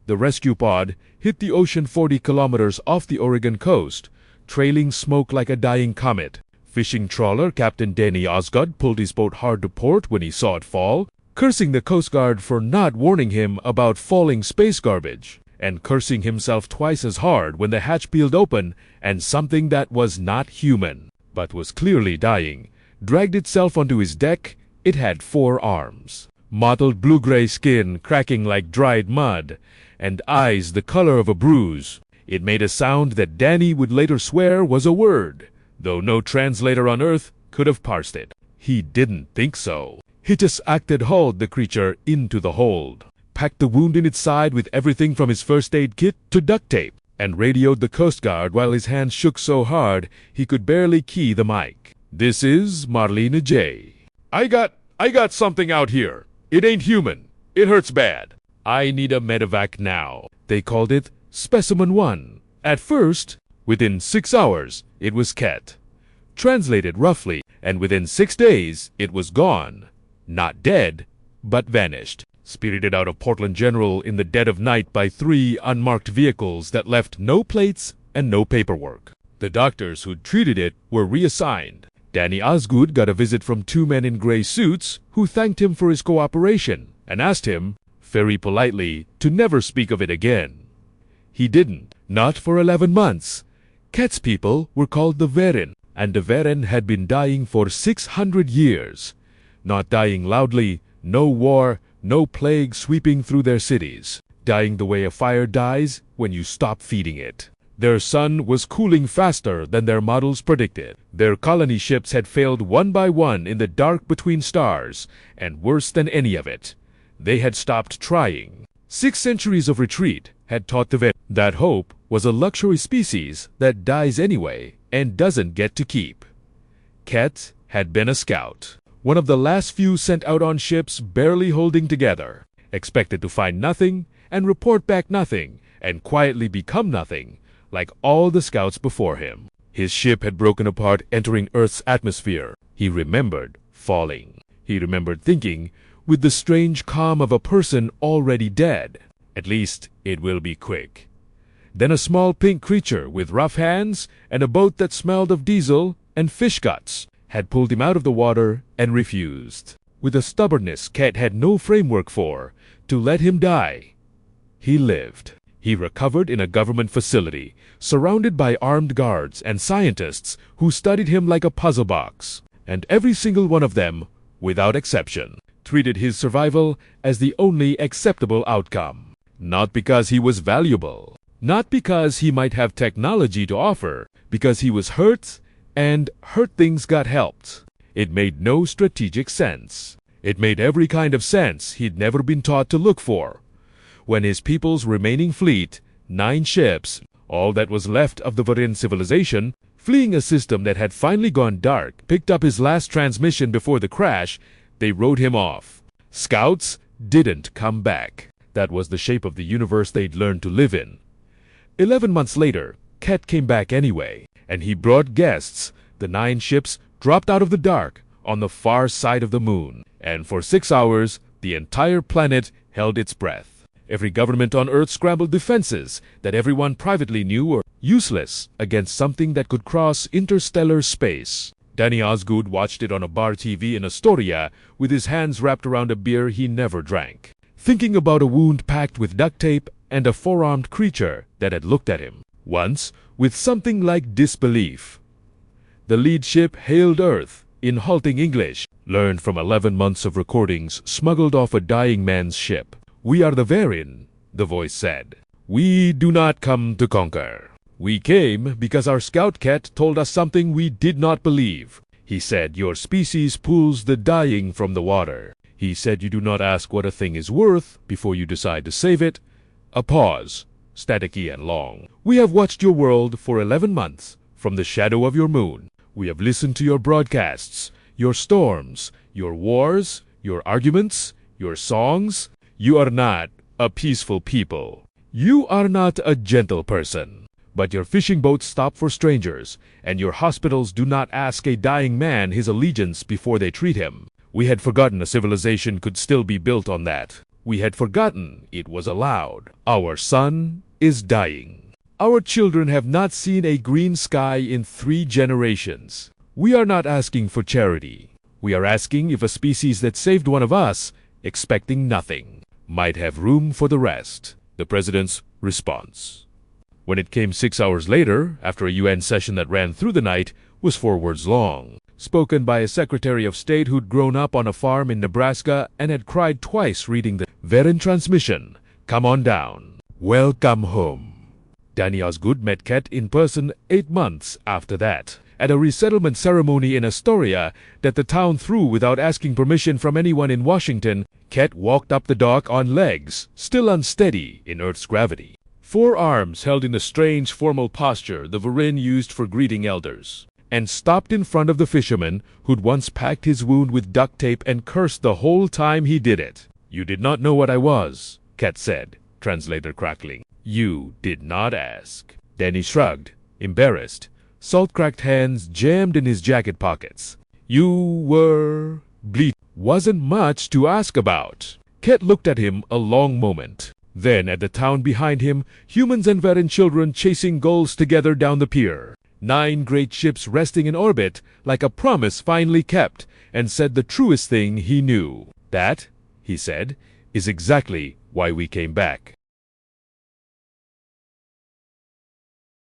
The rescue pod hit the ocean 40 kilometers off the Oregon coast, trailing smoke like a dying comet. Fishing trawler Captain Danny Osgood pulled his boat hard to port when he saw it fall, cursing the Coast Guard for not warning him about falling space garbage, and cursing himself twice as hard when the hatch peeled open and something that was not human, but was clearly dying, dragged itself onto his deck. It had 4 arms, mottled blue-gray skin cracking like dried mud, and eyes the color of a bruise. It made a sound that Danny would later swear was a word, though no translator on Earth could have parsed it. He didn't think so. He just hauled the creature into the hold, packed the wound in its side with everything from his first aid kit to duct tape, and radioed the Coast Guard while his hands shook so hard he could barely key the mic. "This is Marlena J. I got something out here. It ain't human. It hurts bad. I need a medevac now." They called it Specimen 1. At first, within 6 hours, it was Ket. Translated roughly, and within 6 days, it was gone. Not dead, but vanished. Spirited out of Portland General in the dead of night by 3 unmarked vehicles that left no plates and no paperwork. The doctors who'd treated it were reassigned. Danny Osgood got a visit from 2 men in gray suits who thanked him for his cooperation and asked him, very politely, to never speak of it again. He didn't, not for 11 months. Ket's people were called the Verin, and the Verin had been dying for 600 years. Not dying loudly, no war, no plague sweeping through their cities. Dying the way a fire dies when you stop feeding it. Their sun was cooling faster than their models predicted. Their colony ships had failed one by one in the dark between stars, and worse than any of it, they had stopped trying. 6 centuries of retreat had taught the Verin that hope was a luxury species that dies anyway and doesn't get to keep. Ket had been a scout, one of the last few sent out on ships barely holding together, expected to find nothing and report back nothing and quietly become nothing, like all the scouts before him. His ship had broken apart entering Earth's atmosphere. He remembered falling. He remembered thinking, with the strange calm of a person already dead, "At least it will be quick." Then a small pink creature with rough hands and a boat that smelled of diesel and fish guts had pulled him out of the water and refused, with a stubbornness Ket had no framework for, to let him die. He lived. He recovered in a government facility, surrounded by armed guards and scientists who studied him like a puzzle box, and every single one of them, without exception, treated his survival as the only acceptable outcome. Not because he was valuable, not because he might have technology to offer, because he was hurt, and hurt things got helped. It made no strategic sense. It made every kind of sense he'd never been taught to look for. When his people's remaining fleet, 9 ships, all that was left of the Verin civilization, fleeing a system that had finally gone dark, picked up his last transmission before the crash, they rode him off. Scouts didn't come back. That was the shape of the universe they'd learned to live in. 11 months later, Ket came back anyway, and he brought guests. The 9 ships dropped out of the dark on the far side of the moon, and for 6 hours, the entire planet held its breath. Every government on Earth scrambled defenses that everyone privately knew were useless against something that could cross interstellar space. Danny Osgood watched it on a bar TV in Astoria with his hands wrapped around a beer he never drank, thinking about a wound packed with duct tape and a 4-armed creature that had looked at him, once with something like disbelief. The lead ship hailed Earth in halting English, learned from 11 months of recordings smuggled off a dying man's ship. "We are the Verin," the voice said. "We do not come to conquer. We came because our scout Ket told us something we did not believe. He said your species pulls the dying from the water. He said you do not ask what a thing is worth before you decide to save it." A pause, staticky and long. "We have watched your world for 11 months, from the shadow of your moon. We have listened to your broadcasts, your storms, your wars, your arguments, your songs. You are not a peaceful people. You are not a gentle person. But your fishing boats stop for strangers, and your hospitals do not ask a dying man his allegiance before they treat him. We had forgotten a civilization could still be built on that. We had forgotten it was allowed. Our sun is dying. Our children have not seen a green sky in 3 generations. We are not asking for charity. We are asking if a species that saved one of us, expecting nothing, might have room for the rest. The president's response. When it came 6 hours later, after a UN session that ran through the night, was 4 words long, spoken by a Secretary of State who'd grown up on a farm in Nebraska and had cried twice reading the Verin transmission, "Come on down. Welcome home." Danny Osgood met Ket in person 8 months after that, at a resettlement ceremony in Astoria that the town threw without asking permission from anyone in Washington. Ket walked up the dock on legs, still unsteady in Earth's gravity. 4 arms held in the strange formal posture the Verin used for greeting elders, and stopped in front of the fisherman who'd once packed his wound with duct tape and cursed the whole time he did it. "You did not know what I was," Ket said, translator crackling. "You did not ask." Danny shrugged, embarrassed, salt-cracked hands jammed in his jacket pockets. "You were bleat. Wasn't much to ask about." Ket looked at him a long moment. Then at the town behind him, humans and Verin children chasing gulls together down the pier. 9 great ships resting in orbit like a promise finally kept, and said the truest thing he knew. "That," he said, "is exactly why we came back."